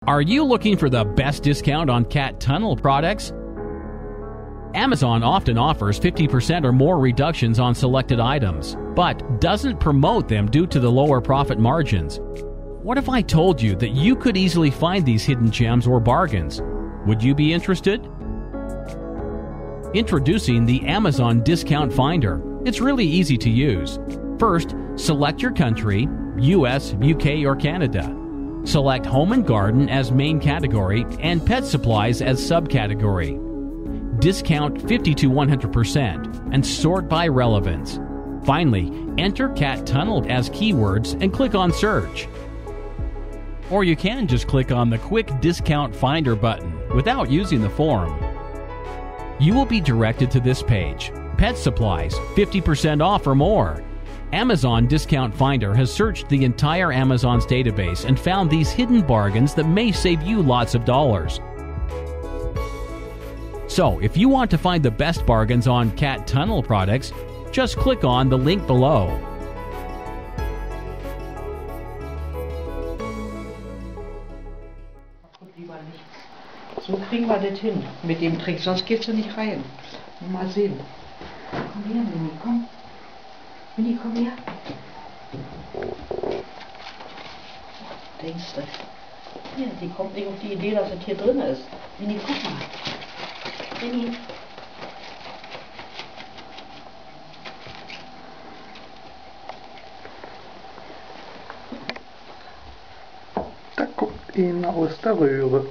Are you looking for the best discount on cat tunnel products? Amazon often offers 50% or more reductions on selected items, but doesn't promote them due to the lower profit margins. What if I told you that you could easily find these hidden gems or bargains? Would you be interested? Introducing the Amazon Discount Finder. It's really easy to use. First, select your country, US, UK, or Canada. Select Home and Garden as main category and Pet Supplies as subcategory. Discount 50 to 100% and sort by relevance. Finally, enter cat tunnel as keywords and click on search. Or you can just click on the Quick Discount Finder button without using the form. You will be directed to this page. Pet Supplies, 50% off or more. Amazon Discount Finder has searched the entire Amazon's database and found these hidden bargains that may save you lots of dollars. So, if you want to find the best bargains on cat tunnel products, just click on the link below. So kriegen wir das hin mit dem Trick, sonst geht's ja nicht rein. Mal sehen. Komm her, Mini, komm. Mini, komm her. Denkst du? Ja, die kommt nicht auf die Idee, dass es hier drin ist. Mini, guck mal. Mini. Da kommt einer aus der Röhre.